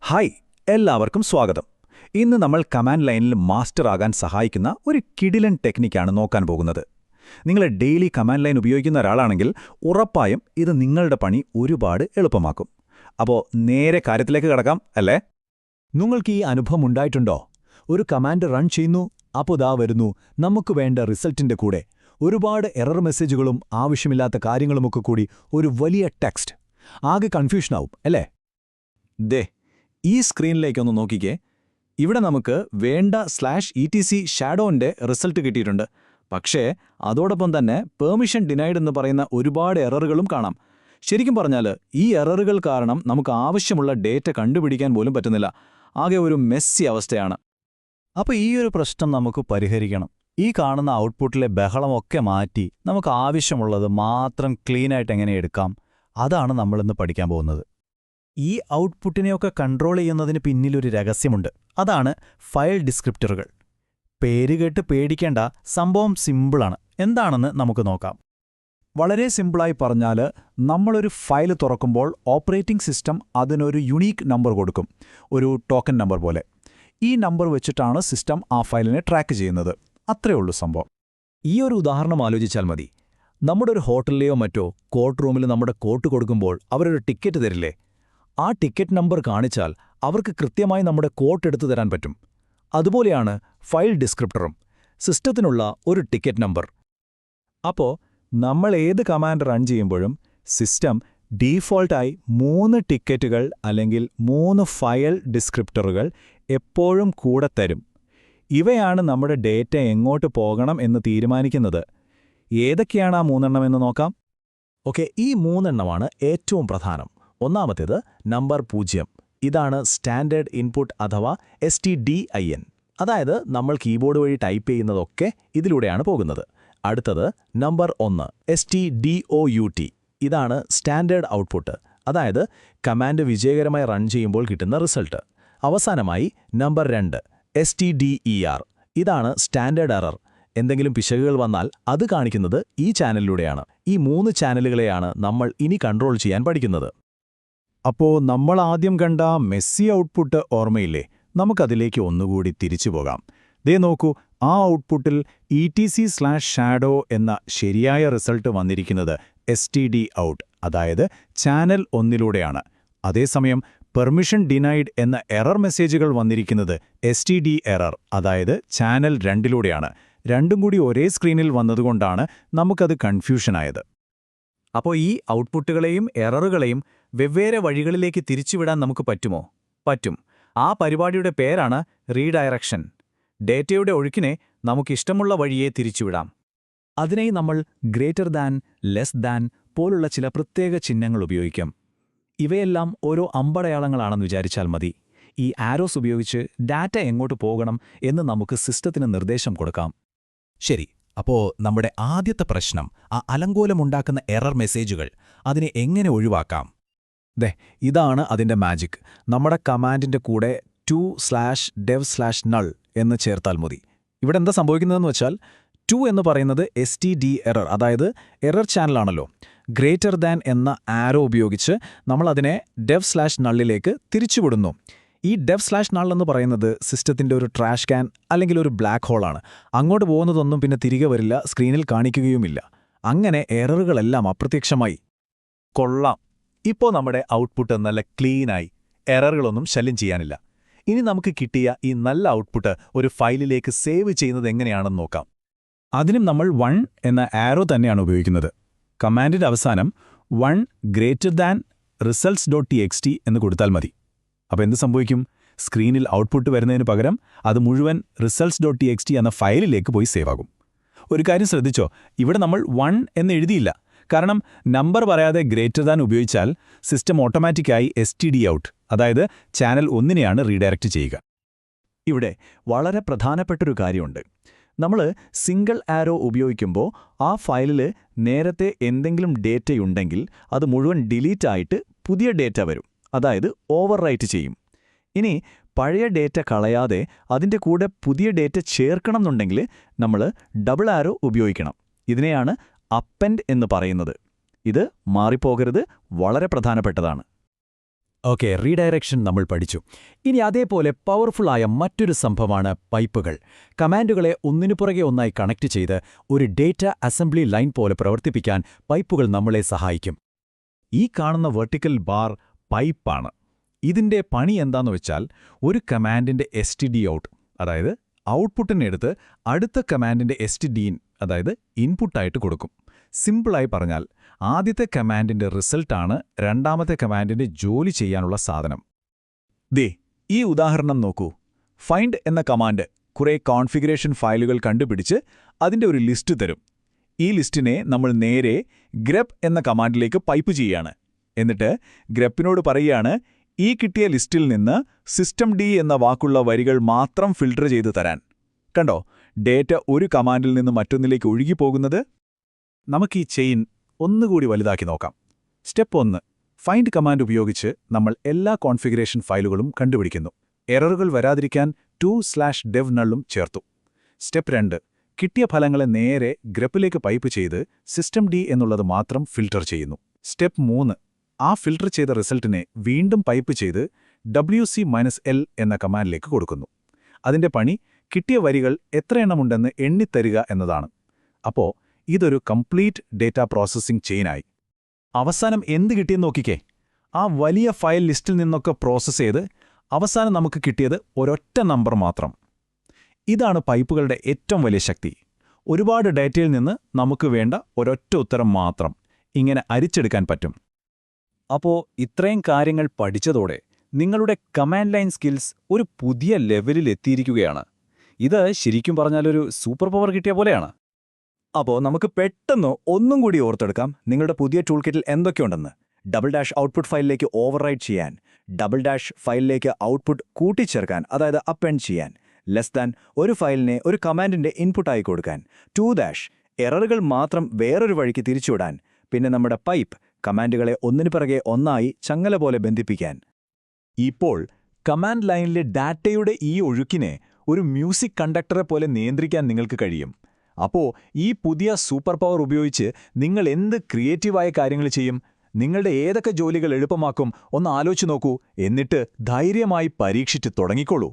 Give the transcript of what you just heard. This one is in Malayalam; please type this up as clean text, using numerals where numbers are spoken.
ഹായ് എല്ലാവർക്കും സ്വാഗതം. ഇന്ന് നമ്മൾ കമാൻഡ് ലൈനിൽ മാസ്റ്റർ ആകാൻ സഹായിക്കുന്ന ഒരു കിടിലൻ ടെക്നിക്കാണ് നോക്കാൻ പോകുന്നത്. നിങ്ങൾ ഡെയിലി കമാൻഡ് ലൈൻ ഉപയോഗിക്കുന്ന ഒരാളാണെങ്കിൽ ഉറപ്പായും ഇത് നിങ്ങളുടെ പണി ഒരുപാട് എളുപ്പമാക്കും. അപ്പോൾ നേരെ കാര്യത്തിലേക്ക് കടക്കാം അല്ലേ? നിങ്ങൾക്ക് ഈ അനുഭവം ഉണ്ടായിട്ടുണ്ടോ? ഒരു കമാൻഡ് റൺ ചെയ്യുന്നു, അപ്പോൾ ദാ വരുന്നു നമുക്ക് വേണ്ട റിസൾട്ടിന്റെ കൂടെ ഒരുപാട് എറർ മെസ്സേജുകളും ആവശ്യമില്ലാത്ത കാര്യങ്ങളുമൊക്കെ കൂടി ഒരു വലിയ ടെക്സ്റ്റ്. ആകെ കൺഫ്യൂഷനാവും അല്ലേ? ദേ ഈ സ്ക്രീനിലേക്കൊന്ന് നോക്കിക്കേ. ഇവിടെ നമുക്ക് വേണ്ട /etc ഷാഡോന്റെ റിസൾട്ട് കിട്ടിയിട്ടുണ്ട്. പക്ഷേ അതോടൊപ്പം തന്നെ പെർമിഷൻ ഡിനൈഡ് എന്ന് പറയുന്ന ഒരുപാട് എററുകളും കാണാം. ശരിക്കും പറഞ്ഞാൽ ഈ എററുകൾ കാരണം നമുക്ക് ആവശ്യമുള്ള ഡേറ്റ കണ്ടുപിടിക്കാൻ പോലും പറ്റുന്നില്ല. ആകെ ഒരു മെസ്സി അവസ്ഥയാണ്. അപ്പോൾ ഈ ഒരു പ്രശ്നം നമുക്ക് പരിഹരിക്കണം. ഈ കാണുന്ന ഔട്ട്പുട്ടിലെ ബഹളമൊക്കെ മാറ്റി നമുക്ക് ആവശ്യമുള്ളത് മാത്രം ക്ലീനായിട്ട് എങ്ങനെ എടുക്കാം, അതാണ് നമ്മളിന്ന് പഠിക്കാൻ പോകുന്നത്. ഈ ഔട്ട്പുട്ടിനെയൊക്കെ കൺട്രോൾ ചെയ്യുന്നതിന് പിന്നിലൊരു രഹസ്യമുണ്ട്. അതാണ് ഫയൽ ഡിസ്ക്രിപ്റ്ററുകൾ. പേരുകേട്ട് പേടിക്കേണ്ട, സംഭവം സിമ്പിളാണ്. എന്താണെന്ന് നമുക്ക് നോക്കാം. വളരെ സിമ്പിളായി പറഞ്ഞാൽ, നമ്മളൊരു ഫയൽ തുറക്കുമ്പോൾ ഓപ്പറേറ്റിംഗ് സിസ്റ്റം അതിനൊരു യുണീക്ക് നമ്പർ കൊടുക്കും, ഒരു ടോക്കൺ നമ്പർ പോലെ. ഈ നമ്പർ വെച്ചിട്ടാണ് സിസ്റ്റം ആ ഫയലിനെ ട്രാക്ക് ചെയ്യുന്നത്. അത്രയേ ഉള്ളൂ സംഭവം. ഈ ഒരു ഉദാഹരണം ആലോചിച്ചാൽ മതി. നമ്മുടെ ഒരു ഹോട്ടലിലെയോ മറ്റോ കോർട്ട് റൂമിൽ നമ്മുടെ കോട്ട് കൊടുക്കുമ്പോൾ അവരൊരു ടിക്കറ്റ് തരില്ലേ? ആ ടിക്കറ്റ് നമ്പർ കാണിച്ചാൽ അവർക്ക് കൃത്യമായി നമ്മുടെ കോട്ട് എടുത്തു തരാൻ പറ്റും. അതുപോലെയാണ് ഫയൽ ഡിസ്ക്രിപ്റ്ററും, സിസ്റ്റത്തിനുള്ള ഒരു ടിക്കറ്റ് നമ്പർ. അപ്പോൾ നമ്മൾ ഏത് കമാൻഡ് റൺ ചെയ്യുമ്പോഴും സിസ്റ്റം ഡീഫോൾട്ടായി 3 ടിക്കറ്റുകൾ അല്ലെങ്കിൽ 3 ഫയൽ ഡിസ്ക്രിപ്റ്ററുകൾ എപ്പോഴും കൂടെ തരും. ഇവയാണ് നമ്മുടെ ഡേറ്റ എങ്ങോട്ട് പോകണം എന്ന് തീരുമാനിക്കുന്നത്. ഏതൊക്കെയാണ് ആ 3 എണ്ണം എന്ന് നോക്കാം. ഓക്കെ, ഈ 3 എണ്ണമാണ് ഏറ്റവും പ്രധാനം. ഒന്നാമത്തേത് നമ്പർ 0. ഇതാണ് സ്റ്റാൻഡേർഡ് ഇൻപുട്ട് അഥവാ STDIN. അതായത് നമ്മൾ കീബോർഡ് വഴി ടൈപ്പ് ചെയ്യുന്നതൊക്കെ ഇതിലൂടെയാണ് പോകുന്നത്. അടുത്തത് നമ്പർ 1 STDOUT. ഇതാണ് സ്റ്റാൻഡേർഡ് ഔട്ട്പുട്ട്, അതായത് കമാൻഡ് വിജയകരമായി റൺ ചെയ്യുമ്പോൾ കിട്ടുന്ന റിസൾട്ട്. അവസാനമായി നമ്പർ 2 STDER. ഇതാണ് സ്റ്റാൻഡേർഡ് എറർ. എന്തെങ്കിലും പിശകുകൾ വന്നാൽ അത് കാണിക്കുന്നത് ഈ ചാനലിലൂടെയാണ്. ഈ 3 ചാനലുകളെയാണ് നമ്മൾ ഇനി കൺട്രോൾ ചെയ്യാൻ പഠിക്കുന്നത്. അപ്പോൾ നമ്മൾ ആദ്യം കണ്ട മെസ്സി ഔട്ട്പുട്ട് ഓർമ്മയില്ലേ? നമുക്കതിലേക്ക് ഒന്നുകൂടി തിരിച്ചു പോകാം. ദേ നോക്കൂ, ആ ഔട്ട്പുട്ടിൽ etc/shadow എന്ന ശരിയായ റിസൾട്ട് വന്നിരിക്കുന്നത് stdout, അതായത് ചാനൽ 1ലൂടെയാണ്. അതേസമയം പെർമിഷൻ ഡിനൈഡ് എന്ന എറർ മെസ്സേജുകൾ വന്നിരിക്കുന്നത് stderror, അതായത് ചാനൽ 2ലൂടെയാണ്. രണ്ടും കൂടി ഒരേ സ്ക്രീനിൽ വന്നതുകൊണ്ടാണ് നമുക്കത് കൺഫ്യൂഷനായത്. അപ്പോൾ ഈ ഔട്ട്പുട്ടുകളെയും എററുകളെയും വെവ്വേറെ വഴികളിലേക്ക് തിരിച്ചുവിടാൻ നമുക്ക് പറ്റുമോ? പറ്റും. ആ പരിപാടിയുടെ പേരാണ് റീഡയറക്ഷൻ. ഡേറ്റയുടെ ഒഴുക്കിനെ നമുക്കിഷ്ടമുള്ള വഴിയെ തിരിച്ചുവിടാം. അതിനായി നമ്മൾ ഗ്രേറ്റർ ദാൻ, ലെസ് ദാൻ പോലുള്ള ചില പ്രത്യേക ചിഹ്നങ്ങൾ ഉപയോഗിക്കാം. ഇവയെല്ലാം ഓരോ അമ്പടയാളങ്ങളാണെന്ന് വിചാരിച്ചാൽ മതി. ഈ ആരോസ് ഉപയോഗിച്ച് ഡാറ്റ എങ്ങോട്ട് പോകണം എന്ന് നമുക്ക് സിസ്റ്റത്തിന് നിർദ്ദേശം കൊടുക്കാം. ശരി, അപ്പോൾ നമ്മുടെ ആദ്യത്തെ പ്രശ്നം, ആ അലങ്കോലമുണ്ടാക്കുന്ന എറർ മെസ്സേജുകൾ, അതിനെ എങ്ങനെ ഒഴിവാക്കാം? ഇതാണ് അതിൻ്റെ മാജിക്. നമ്മുടെ കമാൻഡിൻ്റെ കൂടെ 2/dev/null എന്ന് ചേർത്താൽ മതി. ഇവിടെ എന്താ സംഭവിക്കുന്നതെന്ന് വെച്ചാൽ, 2 എന്ന് പറയുന്നത് STDError, അതായത് എറർ ചാനലാണല്ലോ. ഗ്രേറ്റർ ദാൻ എന്ന ആരോ ഉപയോഗിച്ച് നമ്മളതിനെ dev/nullലേക്ക് തിരിച്ചുവിടുന്നു. ഈ dev/null എന്ന് പറയുന്നത് സിസ്റ്റത്തിൻ്റെ ഒരു ട്രാഷ് ക്യാൻ അല്ലെങ്കിൽ ഒരു ബ്ലാക്ക് ഹോളാണ്. അങ്ങോട്ട് പോകുന്നതൊന്നും പിന്നെ തിരികെ വരില്ല, സ്ക്രീനിൽ കാണിക്കുകയുമില്ല. അങ്ങനെ എററുകളെല്ലാം അപ്രത്യക്ഷമായി. കൊള്ളാം. ഇപ്പോൾ നമ്മുടെ ഔട്ട്പുട്ട് നല്ല ക്ലീനായി, എററുകളൊന്നും ശല്യം ചെയ്യാനില്ല. ഇനി നമുക്ക് കിട്ടിയ ഈ നല്ല ഔട്ട്പുട്ട് ഒരു ഫയലിലേക്ക് സേവ് ചെയ്യുന്നത് എങ്ങനെയാണെന്ന് നോക്കാം. അതിനും നമ്മൾ 1 എന്ന ആരോ തന്നെയാണ് ഉപയോഗിക്കുന്നത്. കമാൻഡിൻ്റെ അവസാനം 1 results.txt എന്ന് കൊടുത്താൽ മതി. അപ്പോൾ എന്ത് സംഭവിക്കും? സ്ക്രീനിൽ ഔട്ട്പുട്ട് വരുന്നതിന് പകരം അത് മുഴുവൻ results.txt എന്ന ഫയലിലേക്ക് പോയി സേവ് ആകും. ഒരു കാര്യം ശ്രദ്ധിച്ചോ, ഇവിടെ നമ്മൾ 1 എന്ന് എഴുതിയില്ല. കാരണം നമ്പർ പറയാതെ ഗ്രേറ്റർ ദാൻ ഉപയോഗിച്ചാൽ സിസ്റ്റം ഓട്ടോമാറ്റിക്കായി stdout, അതായത് ചാനൽ 1നെയാണ് റീഡയറക്റ്റ് ചെയ്യുക. ഇവിടെ വളരെ പ്രധാനപ്പെട്ടൊരു കാര്യമുണ്ട്. നമ്മൾ സിംഗിൾ ആരോ ഉപയോഗിക്കുമ്പോൾ ആ ഫയലിൽ നേരത്തെ എന്തെങ്കിലും ഡേറ്റയുണ്ടെങ്കിൽ അത് മുഴുവൻ ഡിലീറ്റ് ആയിട്ട് പുതിയ ഡേറ്റ വരും, അതായത് ഓവർ റൈറ്റ് ചെയ്യും. ഇനി പഴയ ഡേറ്റ കളയാതെ അതിൻ്റെ കൂടെ പുതിയ ഡേറ്റ ചേർക്കണം എന്നുണ്ടെങ്കിൽ നമ്മൾ ഡബിൾ ആരോ ഉപയോഗിക്കണം. ഇതിനെയാണ് അപ്പെൻഡ് എന്ന് പറയുന്നത്. ഇത് മാറിപ്പോകരുത്, വളരെ പ്രധാനപ്പെട്ടതാണ്. ഓക്കെ, റീഡയറക്ഷൻ നമ്മൾ പഠിച്ചു. ഇനി അതേപോലെ പവർഫുള്ളായ മറ്റൊരു സംഭവമാണ് പൈപ്പുകൾ. കമാൻഡുകളെ ഒന്നിനു പുറകെ ഒന്നായി കണക്ട് ചെയ്ത് ഒരു ഡേറ്റ അസംബ്ലി ലൈൻ പോലെ പ്രവർത്തിപ്പിക്കാൻ പൈപ്പുകൾ നമ്മളെ സഹായിക്കും. ഈ കാണുന്ന വെർട്ടിക്കൽ ബാർ പൈപ്പാണ്. ഇതിന്റെ പണി എന്താന്ന് വെച്ചാൽ ഒരു കമാൻഡിന്റെ STD ഔട്ട്, അതായത് ഔട്ട്പുട്ടിനെടുത്ത് അടുത്ത കമാൻഡിന്റെ STD ഇൻ, അതായത് ഇൻപുട്ടായിട്ട് കൊടുക്കും. സിമ്പിളായി പറഞ്ഞാൽ ആദ്യത്തെ കമാൻഡിന്റെ റിസൾട്ടാണ് രണ്ടാമത്തെ കമാൻഡിന്റെ ജോലി ചെയ്യാനുള്ള സാധനം. ദേ ഈ ഉദാഹരണം നോക്കൂ. ഫൈൻഡ് എന്ന കമാൻഡ് കുറേ കോൺഫിഗറേഷൻ ഫയലുകൾ കണ്ടുപിടിച്ച് അതിന്റെ ഒരു ലിസ്റ്റ് തരും. ഈ ലിസ്റ്റിനെ നമ്മൾ നേരെ grep എന്ന കമാൻഡിലേക്ക് പൈപ്പ് ചെയ്യാണ്. എന്നിട്ട് grepനോട് പറയുകയാണ് ഈ കിട്ടിയ ലിസ്റ്റിൽ നിന്ന് systemd എന്ന വാക്കുള്ള വരികൾ മാത്രം ഫിൽട്ടർ ചെയ്തു തരാൻ. കണ്ടോ, ഡേറ്റ ഒരു കമാൻഡിൽ നിന്ന് മറ്റൊന്നിലേക്ക് ഒഴുകിപ്പോകുന്നത്? നമുക്ക് ഈ ചെയിൻ ഒന്നുകൂടി വലുതാക്കി നോക്കാം. സ്റ്റെപ്പ് 1, ഫൈൻഡ് കമാൻഡ് ഉപയോഗിച്ച് നമ്മൾ എല്ലാ കോൺഫിഗറേഷൻ ഫയലുകളും കണ്ടുപിടിക്കുന്നു. എററുകൾ വരാതിരിക്കാൻ /dev നള്ളും ചേർത്തു. സ്റ്റെപ്പ് 2, കിട്ടിയ ഫലങ്ങളെ നേരെ ഗ്രപ്പിലേക്ക് പൈപ്പ് ചെയ്ത് systemd എന്നുള്ളത് മാത്രം ഫിൽട്ടർ ചെയ്യുന്നു. സ്റ്റെപ്പ് 3, ആ ഫിൽട്ടർ ചെയ്ത റിസൾട്ടിനെ വീണ്ടും പൈപ്പ് ചെയ്ത് wc-l എന്ന കമാൻഡിലേക്ക് കൊടുക്കുന്നു. അതിന്റെ പണി കിട്ടിയ വരികൾ എത്രയെണ്ണമുണ്ടെന്ന് എണ്ണിത്തരിക എന്നതാണ്. അപ്പോൾ ഇതൊരു കംപ്ലീറ്റ് ഡേറ്റ പ്രോസസ്സിംഗ് ചെയിനായി. അവസാനം എന്ത് കിട്ടിയെന്ന് നോക്കിക്കേ. ആ വലിയ ഫയൽ ലിസ്റ്റിൽ നിന്നൊക്കെ പ്രോസസ്സ് ചെയ്ത് അവസാനം നമുക്ക് കിട്ടിയത് ഒരൊറ്റ നമ്പർ മാത്രം. ഇതാണ് പൈപ്പുകളുടെ ഏറ്റവും വലിയ ശക്തി. ഒരുപാട് ഡേറ്റയിൽ നിന്ന് നമുക്ക് വേണ്ട ഒരൊറ്റ ഉത്തരം മാത്രം ഇങ്ങനെ അരിച്ചെടുക്കാൻ പറ്റും. അപ്പോൾ ഇത്രയും കാര്യങ്ങൾ പഠിച്ചതോടെ നിങ്ങളുടെ കമാൻഡ് ലൈൻ സ്കിൽസ് ഒരു പുതിയ ലെവലിൽ എത്തിയിരിക്കുകയാണ്. ഇത് ശരിക്കും പറഞ്ഞാലൊരു സൂപ്പർ പവർ കിട്ടിയ പോലെയാണ്. അപ്പോൾ നമുക്ക് പെട്ടെന്ന് ഒന്നും കൂടി ഓർത്തെടുക്കാം നിങ്ങളുടെ പുതിയ ടൂൾ കിറ്റിൽ എന്തൊക്കെയുണ്ടെന്ന്. ഡബിൾ - ഔട്ട്പുട്ട് ഫയലിലേക്ക് ഓവർറൈഡ് ചെയ്യാൻ, ഡബിൾ - ഫയലിലേക്ക് ഔട്ട്പുട്ട് കൂട്ടിച്ചേർക്കാൻ, അതായത് അപ്പെൻഡ് ചെയ്യാൻ, ലെസ് ഒരു ഫയലിനെ ഒരു കമാൻഡിന്റെ ഇൻപുട്ടായി കൊടുക്കാൻ, 2 എററുകൾ മാത്രം വേറൊരു വഴിക്ക് തിരിച്ചുവിടാൻ, പിന്നെ നമ്മുടെ പൈപ്പ് കമാൻഡുകളെ ഒന്നിനു പിറകെ ഒന്നായി ചങ്ങല പോലെ ബന്ധിപ്പിക്കാൻ. ഇപ്പോൾ കമാൻഡ് ലൈനിലെ ഡാറ്റയുടെ ഈ ഒഴുക്കിനെ ഒരു മ്യൂസിക് കണ്ടക്ടറെ പോലെ നിയന്ത്രിക്കാൻ നിങ്ങൾക്ക് കഴിയും. അപ്പോൾ ഈ പുതിയ സൂപ്പർ പവർ ഉപയോഗിച്ച് നിങ്ങൾ എന്ത് ക്രിയേറ്റീവായ കാര്യങ്ങൾ ചെയ്യും? നിങ്ങളുടെ ഏതൊക്കെ ജോലികൾ എളുപ്പമാക്കും ഒന്ന് ആലോചിച്ച് നോക്കൂ. എന്നിട്ട് ധൈര്യമായി പരീക്ഷിച്ച് തുടങ്ങിക്കോളൂ.